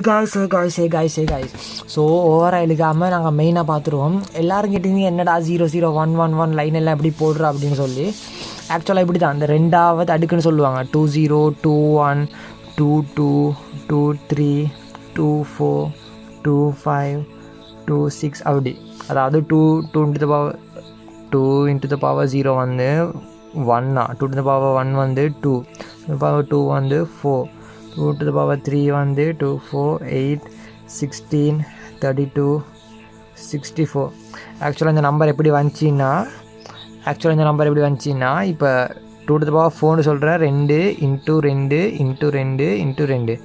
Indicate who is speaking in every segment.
Speaker 1: guys. So ஓவராக எழுக்காமல் நாங்கள் மெயினாக பார்த்துருவோம். எல்லோரும் கேட்டிங்க என்னடா 00111 லைன் எல்லாம் எப்படி போடுற அப்படின்னு சொல்லி. ஆக்சுவலாக இப்படி தான் அந்த ரெண்டாவது அடுக்குன்னு சொல்லுவாங்க. 20 21 22 23 24 25 26 அப்படி. அதாவது 2 into the power 0 வந்து 1 2 to the power 1 வந்து 2 to the power 2 வந்து 4 2 to the power 3 வந்து 2 4 8 16 32 64. ஆக்சுவலாக இந்த நம்பர் எப்படி வந்துச்சின்னா இப்போ 2 to the power 4ன்னு சொல்கிறேன். 2 into 2 into 2 into 2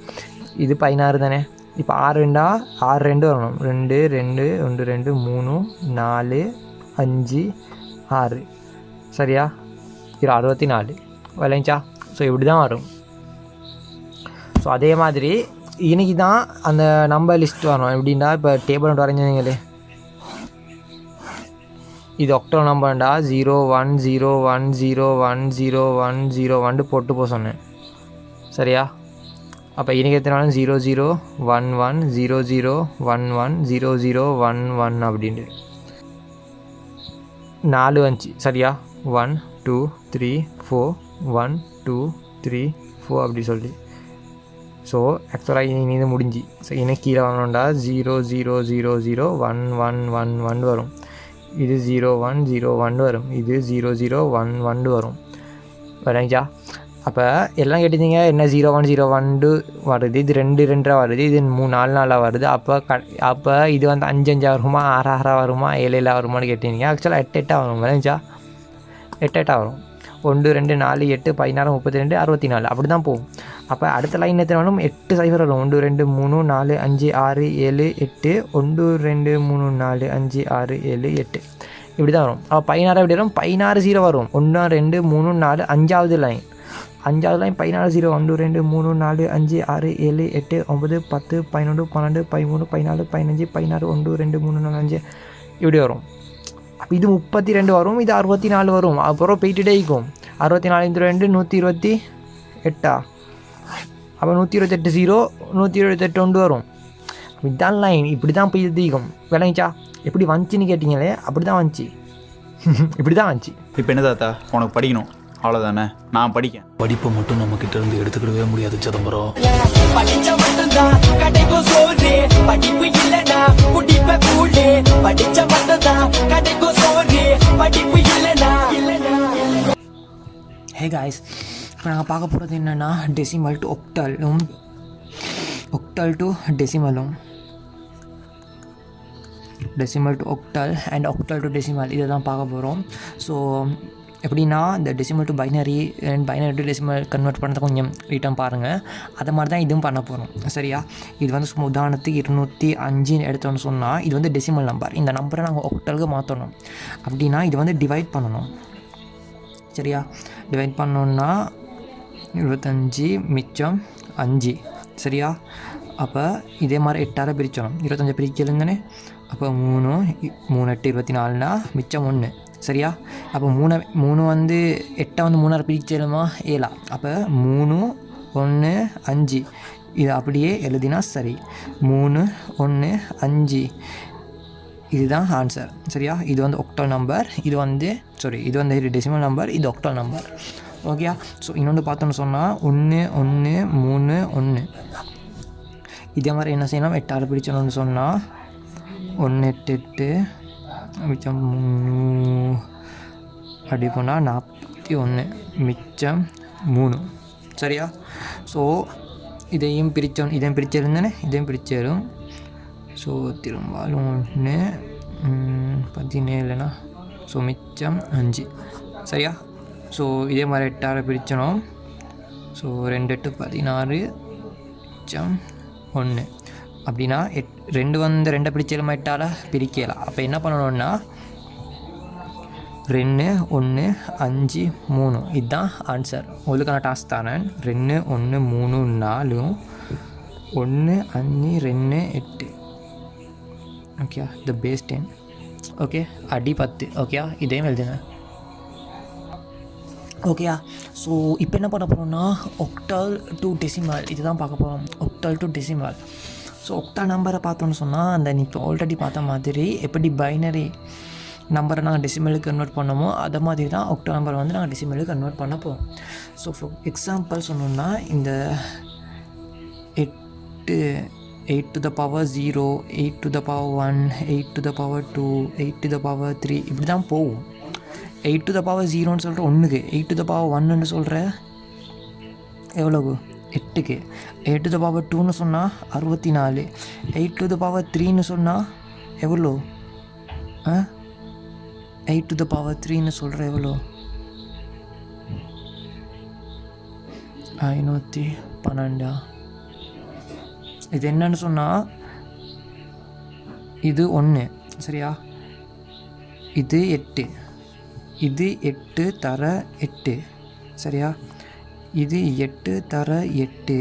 Speaker 1: இது 16 தானே. இப்போ 6 2 வரணும். 2 2 1 2 3 4 5 6 சரியா? இது 64 விளைஞ்சா. ஸோ இப்படி தான் வரும். ஸோ அதே மாதிரி இன்றைக்கி தான் அந்த நம்பர் லிஸ்ட் வரும். எப்படின்னா இப்போ டேபிள் நோட் வரைஞ்சிங்களே, இது ஒக்டல் நம்பர்ண்டா 0101010101 போட்டு போக சொன்னேன் சரியா? அப்போ இன்றைக்கி எத்தனாலும் 0011 0011 0011 அப்படின்ட்டு 4 வந்துச்சு சரியா? 1 2 3 4 1 2 3 4 அப்படி சொல்லி. ஸோ ஆக்சுவலாக இது முடிஞ்சு. ஸோ எனக்கு கீழே வரணும்டா 00001111 வரும். இது 0101 வரும். இது 0011 வரும். வரீங்களா? அப்போ எல்லாம் கேட்டிருந்தீங்க என்ன 0101 வருது, இது 2 2 வருது, இது 3 4 4 வருது. அப்போ இது வந்து 5 5 வருமா, 6 6 வருமா, 7 7 வருமானு கேட்டிருந்தீங்க. ஆக்சுவலாக 8 8 வரும். வரீங்களா? 8 8 வரும். 1 2 4 8 16 32 64 அப்படி தான் போகும். அப்போ அடுத்த லைன் எத்தனை வேணும்? 8 0 வரும். 1 2 3 4 5 6 7 8 1 2 3 4 5 6 7 8 இப்படி தான் வரும். அப்போ 16 எப்படி வரும்? 16 0 வரும். 1 2 3 4 5வது லைன் 16 0 1 2 3 4 5 6 7 8 9 10 11 12 13 14 15 16 1 2 3 4 5 இப்படி வரும். அப்போ இது 32 வரும். இது 64 வரும். அப்புறம் போயிட்டுட்டே இருக்கும். 64 2 128 அப்போ 128 0 128 1 வரும். இதுதான் லைன். இப்படி தான் போய் தீக்கும். விளங்கிச்சா? எப்படி வந்துச்சின்னு கேட்டிங்களே, அப்படி தான் வந்துச்சு. இப்படி தான் வந்துச்சு.
Speaker 2: இப்போ என்ன தாத்தா உனக்கு படிக்கணும் அவ்வளோதானே? நான் படிக்கேன்.
Speaker 3: படிப்பை மட்டும் நம்ம கிட்ட இருந்து எடுத்துக்கிடவே முடியாது சிதம்பரம்.
Speaker 1: ஹே காய்ஸ், இப்போ நாங்கள் பார்க்க போகிறது என்னென்னா டெசிமல் டு ஒக்டலும் ஒக்டல் டு டெசிமலும் decimal to octal and octal to decimal இதை தான் பார்க்க போகிறோம். ஸோ எப்படின்னா இந்த decimal to binary and binary to decimal convert பண்ணுறத கொஞ்சம் ரீட்டம் பாருங்கள். அதை மாதிரி தான் இதுவும் பண்ண போகிறோம் சரியா? இது வந்து சும்மா உதாரணத்துக்கு 205 எடுத்தோன்னு சொன்னால் இது வந்து டெசிமல் நம்பர். இந்த நம்பரை நாங்கள் ஒக்டலுக்கு மாற்றணும். அப்படின்னா இது வந்து டிவைட் பண்ணணும் சரியா? டிவைட் பண்ணோன்னா 25 மிச்சம் 5 சரியா? அப்போ இதே மாதிரி 8 பிரிச்சணும். 25 பிரிக்கலுங்கன்னு அப்போ 3 3 8 24னா மிச்சம் 1 சரியா? அப்போ 3 வந்து 8 வந்து 3 பிரிச்சலுமா 7. அப்போ 3 1 5 இது அப்படியே எழுதினா சரி. 3 1 5 இதுதான் ஆன்சர் சரியா? இது வந்து ஒக்டல் நம்பர். இது வந்து டெசிமல் நம்பர். இது ஒக்டல் நம்பர் ஓகேயா? ஸோ இன்னொன்று பார்த்தோன்னு சொன்னால் 1 1 3 1 இதே மாதிரி என்ன செய்யணும்? 8 பிடிச்சணும்னு சொன்னால் 1 8 8 மிச்சம் 3 அப்படி போனால் 41 மிச்சம் 3 சரியா? ஸோ இதையும் பிரிச்சிருந்தேனே, இதையும் பிரிச்சிடும். ஸோ திரும்பாலும் 1 17னா ஸோ மிச்சம் 5 சரியா? ஸோ இதே மாதிரி 8 பிரிச்சணும். ஸோ 2 8 16 மிச்சம் 1 அப்படின்னா 2 வந்து 2 பிடிச்சலும் 8 பிரிக்கலாம். அப்போ என்ன பண்ணணும்னா 2 1 5 3 இதுதான் ஆன்சர். உங்களுக்கு நான் டாஸ்க் தரேன். 2 1 3 4 1 5 2 8 ஓகே. த பேஸ் 10 ஓகே. அடி 10 ஓகே. இதையும் எழுதுங்க ஓகேயா? ஸோ இப்போ என்ன பண்ண போகிறோம்னா ஒக்டல் டு டெசிமல் இது தான் பார்க்க போகிறோம். ஒக்டல் டு டெசிமல் ஸோ ஒக்டா நம்பரை பார்த்தோன்னு சொன்னால் அந்த நீ இப்போ ஆல்ரெடி பார்த்த மாதிரி எப்படி பைனரி நம்பரை நாங்கள் டெசிமலுக்கு கன்வெர்ட் பண்ணோமோ அதை மாதிரி தான் ஒக்டா நம்பரை வந்து நாங்கள் டெசிமலுக்கு கன்வெர்ட் பண்ண போகிறோம். ஸோ ஃபார் எக்ஸாம்பிள் சொன்னோம்னா இந்த 8 to the power 0, 8 to the power 1, 8 to the power 2, 8 to the power 3 இப்படி தான் போகும். 8 to the power 0ன்னு சொல்கிற ஒன்றுக்கு, 8 to the power 1ன்னு சொல்கிற எவ்வளவு 8க்கு, 8 to the power 2ன்னு சொன்னால் 64, 8 to the power 3ன்னு சொன்னால் எவ்வளோ 8 to the power 3ன்னு சொல்கிற எவ்வளோ 512. இது என்னன்னு சொன்னால் இது 1 சரியா, இது 8, இது 8 தர 8 சரியா, இது 8 தர 8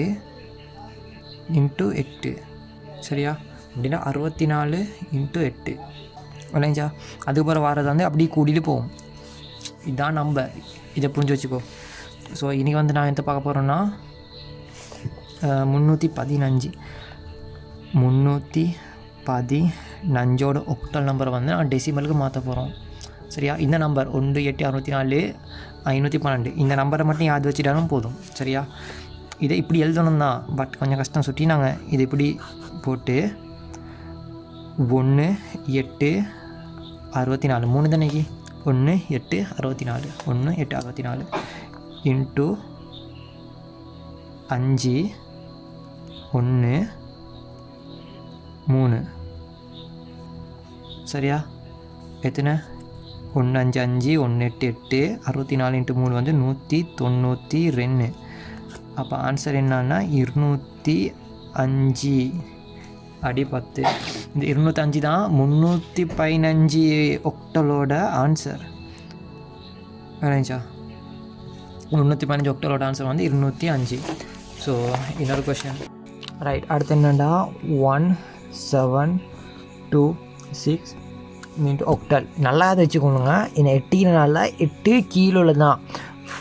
Speaker 1: இன்ட்டு 8 சரியா, அப்படின்னா 64 இன்ட்டு 8 இல்லைஞ்சா. அதுக்கப்புறம் வரது வந்து அப்படியே கூட்டிகிட்டு போகும். இதுதான் நம்பர், இதை புரிஞ்சு வச்சுக்கோ. ஸோ இன்றைக்கி வந்து நான் எந்த பார்க்க போகிறேன்னா 315 ஒக்டல் நம்பரை வந்து நான் டெசிமலுக்கு மாற்ற போகிறோம் சரியா. இந்த நம்பர் 1864 512 இந்த நம்பரை மட்டும் யாவது வச்சுட்டாலும் போதும் சரியா. இதை இப்படி எழுதணும் தான், பட் கொஞ்சம் கஷ்டம். சுற்றி நாங்கள் இதை இப்படி போட்டு 1 8 64 3 தானேக்கு 1 8 64 1 8 64 இன்ட்டு 5 1 3 சரியா. எத்தனை 1 5 5 1 8 8 64 இன்ட்டு 3 வந்து 192. அப்போ ஆன்சர் என்னன்னா 205 அடி 10. இந்த 205 தான் 315 ஒக்டலோட ஆன்சர் வேணுச்சா. 315 ஒக்டலோட ஆன்சர் வந்து 205. ஸோ இன்னொரு கொஷின் ரைட். அடுத்து என்னென்னா 1726 இன்ட்டு ஒக்டல். நல்லா அதை வச்சுக்கோங்க. இந்த 8 8 கீழே தான்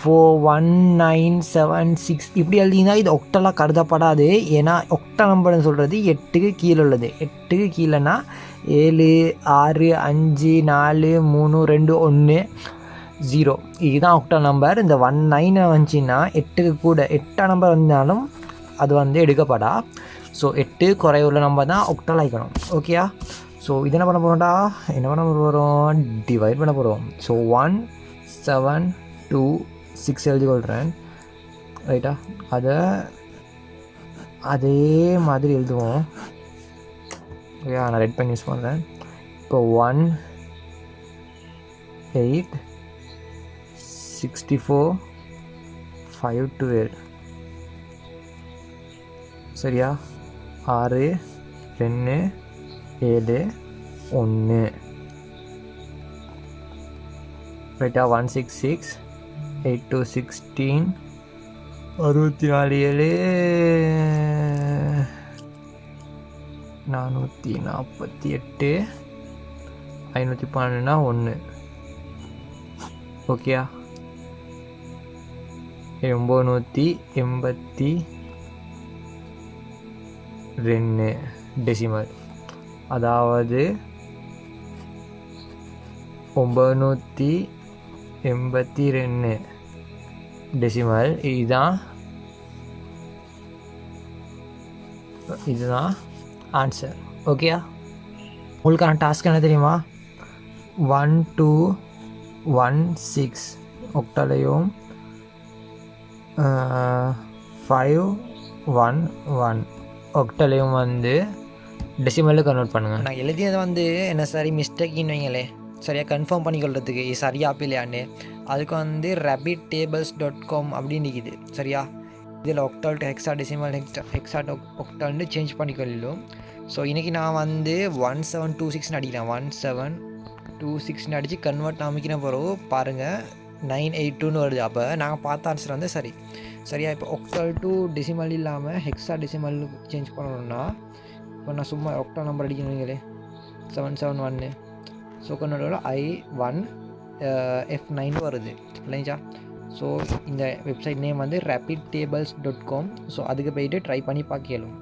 Speaker 1: 41976 இப்படி எழுதிங்கன்னா இது ஒக்டலாக கருதப்படாது. ஏன்னா ஒக்டல் நம்பர்னு சொல்கிறது 8க்கு கீழே உள்ளது. 8க்கு கீழேனா 7 6 5 4 3 2 1 0 இதுதான் ஒக்டல் நம்பர். இந்த 19 வந்துச்சுன்னா 8க்கு கூட 8ஆம் நம்பர் வந்தாலும் அது வந்து எடுக்கப்படா. ஸோ 8 குறையுள்ள நம்பர் தான் ஒக்டல் ஆகிக்கணும் ஓகேயா. ஸோ இது என்ன பண்ண போகிறோம்டா, என்ன பண்ண போகிறோம், டிவைட் பண்ண போகிறோம். ஸோ 1726 எழுதி கொள்கிறேன் ரைட்டா. அதை அதே மாதிரி எழுதுவோம் ஓகே. நான் ரெட் பண்ணி யூஸ் பண்ணுறேன். இப்போ 1 8 64 512 சரியா. 6 2 7 1 ரைட்டா. 166 8 2 16 64 7 448 512னா 1 ஓகேயா. 982 டெசிமல், அதாவது 982 டெசிமல். இதுதான் ஆன்சர் ஓகேயா. உங்களுக்கான டாஸ்க் என்ன தெரியுமா, 1216 ஒக்டலையும் 511 ஒக்டலையும் வந்து டெசிமலில் கன்வெர்ட் பண்ணுங்கள். நான் எழுதியதை வந்து என்ன சரி மிஸ்டேக்கின்னு வைங்களே, சரியாக கன்ஃபார்ம் பண்ணிக்கொள்றதுக்கு இது சரியா இல்லையான்னு. அதுக்கு வந்து rabbittables.com அப்படின்னு இருக்குது சரியா. இதில் octal to hexadecimal hexa ஒக்டல்னு சேஞ்ச் பண்ணிக்கொள்ளும். ஸோ இன்றைக்கி நான் வந்து 1726 அடிக்கிறேன். 1726 அடித்து கன்வெர்ட் அமைக்கிற பிறகு பாருங்கள் 982 வருது. அப்போ நாங்கள் பார்த்த ஆன்சர் வந்து சரியா. இப்போ ஒக்டல் டு டெசிமல் இல்லாமல் ஹெக்ஸா டெசிமல் சேஞ்ச் பண்ணணும்னா இப்போ நான் சும்மா ஒக்டல் நம்பர் அடிக்கணுங்களே 771 ஸோ கன்னடோட I1 F9 வருது இல்லைங்களா. ஸோ இந்த வெப்சைட் நேம் வந்து rabbittables.com. ஸோ அதுக்கு போய்ட்டு ட்ரை பண்ணி பார்க்கலும்.